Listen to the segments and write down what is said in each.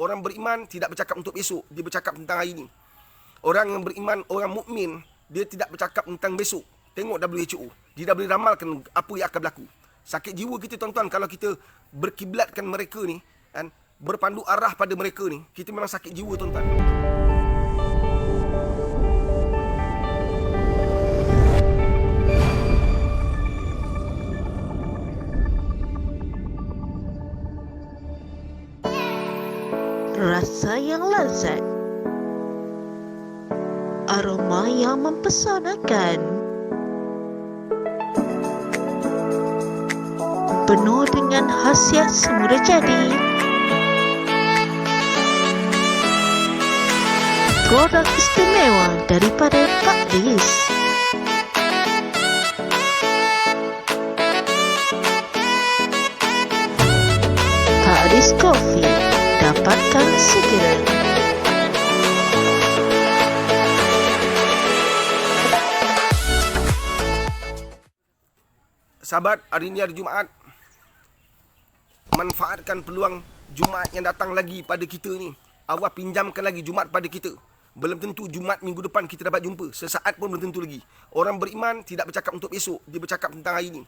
Orang beriman tidak bercakap untuk besok, dia bercakap tentang hari ini. Orang yang beriman, orang mukmin, dia tidak bercakap tentang besok. Tengok WHO, dia dah boleh ramalkan apa yang akan berlaku. Sakit jiwa kita tuan-tuan, kalau kita berkiblatkan mereka ni, kan, berpandu arah pada mereka ni, kita memang sakit jiwa tuan-tuan. Rasa yang lezat, aroma yang mempesonakan, penuh dengan khasiat semula jadi. Produk istimewa daripada Pak Riz. Pak Riz Coffee, dapatkan segera. Sahabat, hari ini hari Jumaat. Manfaatkan peluang Jumaat yang datang lagi pada kita ni. Allah pinjamkan lagi Jumaat pada kita. Belum tentu Jumaat minggu depan kita dapat jumpa. Sesaat pun belum tentu lagi. Orang beriman tidak bercakap untuk besok, dia bercakap tentang hari ini.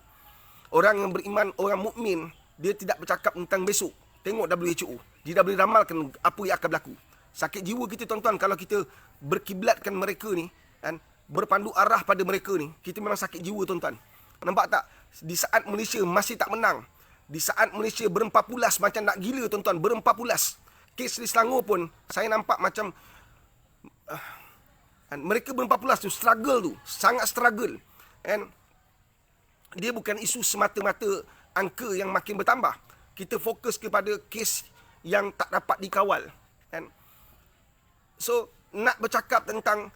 Orang yang beriman, orang mukmin, dia tidak bercakap tentang besok. Tengok WHO, dia dah boleh ramalkan apa yang akan berlaku. Sakit jiwa kita tuan-tuan, kalau kita berkiblatkan mereka ni, kan, berpandu arah pada mereka ni, kita memang sakit jiwa tuan-tuan. Nampak tak? Di saat Malaysia masih tak menang, di saat Malaysia berempah pulas macam nak gila tuan-tuan, berempah pulas. Kes di Selangor pun saya nampak macam mereka berempah pulas tu, struggle tu, sangat struggle. And dia bukan isu semata-mata angka yang makin bertambah. Kita fokus kepada kes yang tak dapat dikawal. And so nak bercakap tentang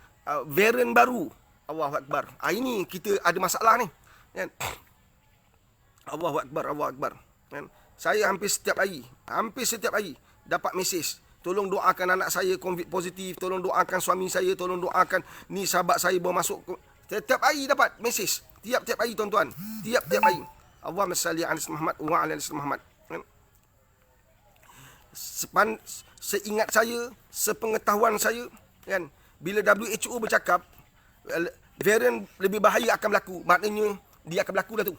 varian baru, Allahu Akbar. Ini kita ada masalah ni. Kan? Allahu Akbar, Allahu Akbar. Kan? Saya hampir setiap hari dapat mesej, tolong doakan anak saya COVID positif, tolong doakan suami saya, tolong doakan ni sahabat saya baru masuk. Setiap hari dapat mesej, tiap-tiap hari tuan-tuan, tiap-tiap hari. Allahumma salli ala Muhammad wa ala ali Muhammad. Kan? Seingat saya, sepengetahuan saya, kan, bila WHO bercakap varian lebih bahaya akan berlaku, maknanya dia akan berlaku dah tu.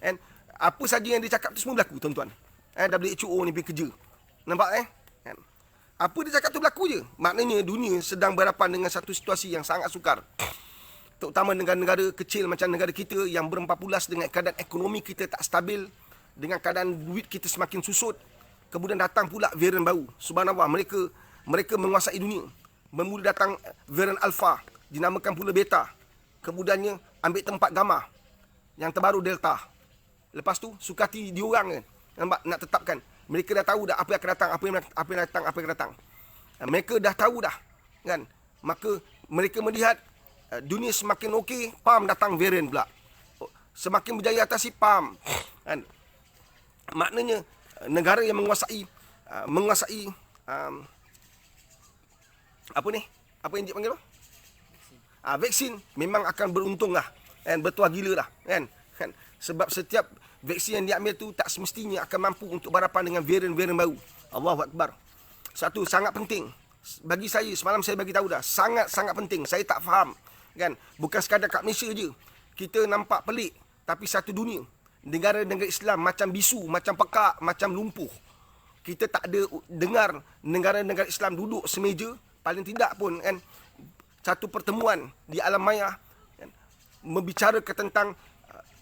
And apa saja yang dia cakap tu semua berlaku tuan-tuan. WHO ni pergi kerja. Nampak kan? Apa dia cakap tu berlaku je. Maknanya dunia sedang berhadapan dengan satu situasi yang sangat sukar. Terutama negara-negara kecil macam negara kita yang berempah pulas dengan keadaan ekonomi kita tak stabil, dengan keadaan duit kita semakin susut. Kemudian datang pula varian baru. Subhanallah, mereka menguasai dunia. Bermula datang varian alpha, dinamakan pula beta. Kemudiannya ambil tempat gamma. Yang terbaru delta. Lepas tu sukati diorang kan. Nampak, nak tetapkan. Mereka dah tahu dah apa yang akan datang, apa yang akan datang. Mereka dah tahu dah, kan? Maka mereka melihat dunia semakin okey, pam datang varian pula. Semakin berjaya atasi pam. Kan? Maknanya negara yang menguasai apa ni? Apa yang dia panggil tu? Vaksin memang akan beruntung lah. Kan? Bertuah gila lah. Kan? Sebab setiap vaksin yang diambil tu tak semestinya akan mampu untuk berhadapan dengan varian-varian baru. Allahu Akbar. Satu, sangat penting. Bagi saya, semalam saya bagi tahu dah. Sangat-sangat penting. Saya tak faham. Kan? Bukan sekadar kat Malaysia je. Kita nampak pelik. Tapi satu dunia. Negara-negara Islam macam bisu, macam pekak, macam lumpuh. Kita tak ada dengar negara-negara Islam duduk semeja. Paling tidak pun kan, satu pertemuan di alam maya kan, membicarakan tentang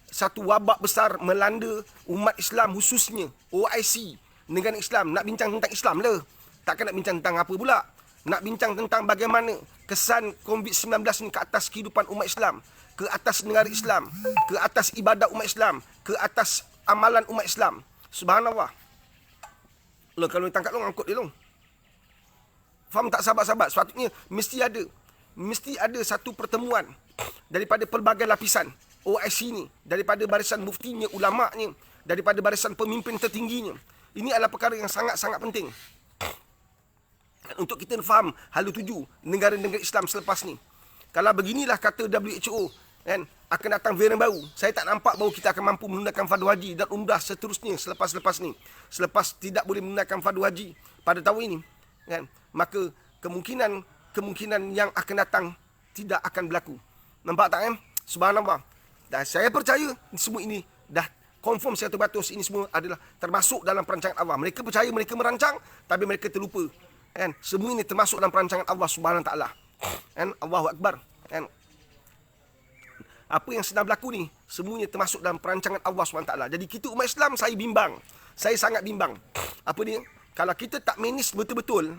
satu wabak besar melanda umat Islam khususnya OIC, negara Islam. Nak bincang tentang Islam lah. Takkan nak bincang tentang apa pula. Nak bincang tentang bagaimana kesan COVID-19 ni ke atas kehidupan umat Islam, ke atas negara Islam, ke atas ibadat umat Islam, ke atas amalan umat Islam. Subhanallah. Loh, kalau ditangkap lo, angkut dia lo. Faham tak sahabat-sahabat? Sepatutnya mesti ada satu pertemuan daripada pelbagai lapisan OIC ni, daripada barisan muftinya, ulama'nya, daripada barisan pemimpin tertingginya. Ini adalah perkara yang sangat-sangat penting untuk kita faham hala tuju negara-negara Islam selepas ni. Kalau beginilah kata WHO, kan, akan datang varian baru. Saya tak nampak bahawa kita akan mampu menunaikan fardu haji dan umrah seterusnya selepas ni. Selepas tidak boleh menunaikan fardu haji pada tahun ini, kan, maka kemungkinan yang akan datang tidak akan berlaku. Nampak tak, kan? Subhanallah. Dan saya percaya semua ini dah confirm 100% ini semua adalah termasuk dalam perancangan Allah. Mereka percaya mereka merancang, tapi mereka terlupa. Kan? Semua ini termasuk dalam perancangan Allah Subhanahu Wa Taala. Kan? Allahu Akbar. Kan? Apa yang sedang berlaku ni semuanya termasuk dalam perancangan Allah SWT. Jadi kita umat Islam, saya bimbang. Saya sangat bimbang. Apa dia? Kalau kita tak manage betul-betul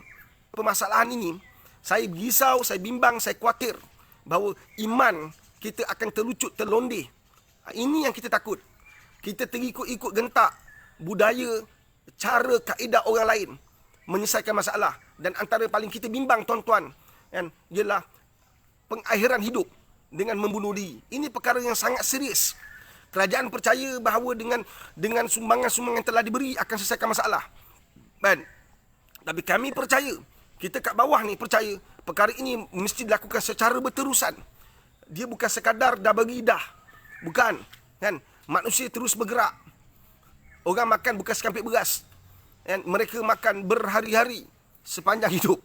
permasalahan ini, saya risau, saya bimbang, saya khawatir bahawa iman kita akan terlucut, terlondeh. Ini yang kita takut. Kita terikut-ikut gentak budaya, cara, kaedah orang lain menyelesaikan masalah. Dan antara paling kita bimbang, tuan-tuan, kan, ialah pengakhiran hidup dengan membunuh diri. Ini perkara yang sangat serius. Kerajaan percaya bahawa dengan sumbangan-sumbangan yang telah diberi akan selesaikan masalah. Kan? Tapi kami percaya, kita kat bawah ni percaya, perkara ini mesti dilakukan secara berterusan. Dia bukan sekadar dah bagi dah. Bukan. Kan? Manusia terus bergerak. Orang makan bukan sekampit beras. Kan? Mereka makan berhari-hari sepanjang hidup.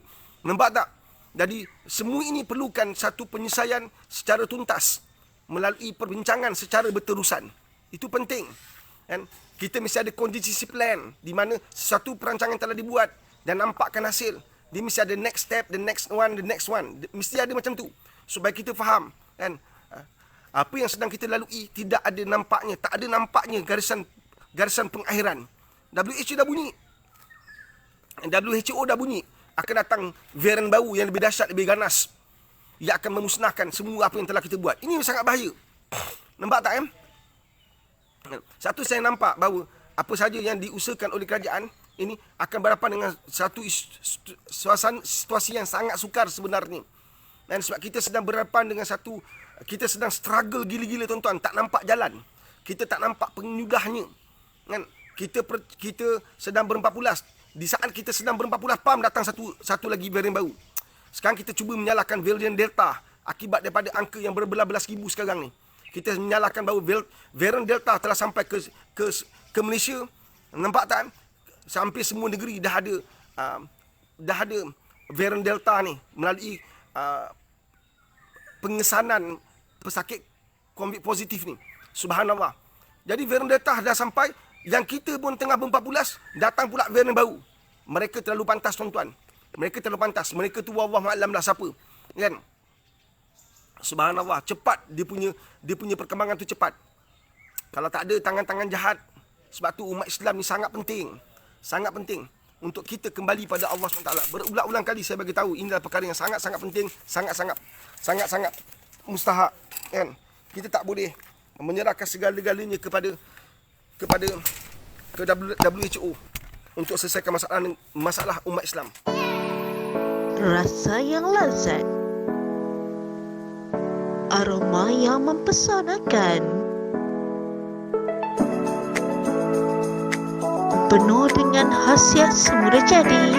Nampak tak? Jadi semua ini perlukan satu penyelesaian secara tuntas melalui perbincangan secara berterusan. Itu penting. Kan? Kita mesti ada contingency plan di mana satu perancangan telah dibuat dan nampakkan hasil. Dia mesti ada next step, the next one. Mesti ada macam tu supaya kita faham, kan? Apa yang sedang kita lalui tidak ada nampaknya, tak ada nampaknya garisan pengakhiran. WHO dah bunyi akan datang varian baru yang lebih dahsyat, lebih ganas, yang akan memusnahkan semua apa yang telah kita buat. Ini sangat bahaya. Nampak tak, kan? Satu, saya nampak bahawa apa saja yang diusahakan oleh kerajaan ini akan berhadapan dengan satu situasi yang sangat sukar sebenarnya. Dan sebab kita sedang berhadapan dengan kita sedang struggle gila-gila, tuan-tuan. Tak nampak jalan. Kita tak nampak penyudahnya. Kan? Kita sedang berempat pulas. Di saat kita sedang berempat pulas, datang satu lagi varian baru. Sekarang kita cuba menyalahkan varian Delta akibat daripada angka yang berbelas-belas ribu sekarang ni. Kita menyalahkan bahawa varian Delta telah sampai ke Malaysia. Nampak tak? Sampai semua negeri dah ada varian Delta ni melalui pengesanan pesakit COVID positif ni. Subhanallah. Jadi varian Delta dah sampai, yang kita pun tengah berempat pulas, datang pula varian baru. Mereka terlalu pantas, tuan-tuan. Mereka terlalu pantas. Mereka tu wallahualam lah siapa. Kan? Subhanallah, cepat dia punya perkembangan tu cepat. Kalau tak ada tangan-tangan jahat, sebab tu umat Islam ni sangat penting. Sangat penting untuk kita kembali pada Allah SWT. Berulang-ulang kali saya bagi tahu, ini adalah perkara yang sangat-sangat penting, sangat-sangat mustahak, kan? Kita tak boleh menyerahkan segala-galanya kepada WHO untuk selesaikan masalah umat Islam. Rasa yang lazat, aroma yang mempesonakan, penuh dengan khasiat semula jadi.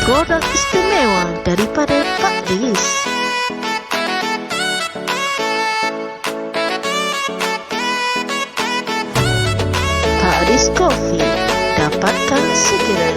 Produk istimewa daripada Pak Lis. Pak Lis Coffee, dapatkan segera.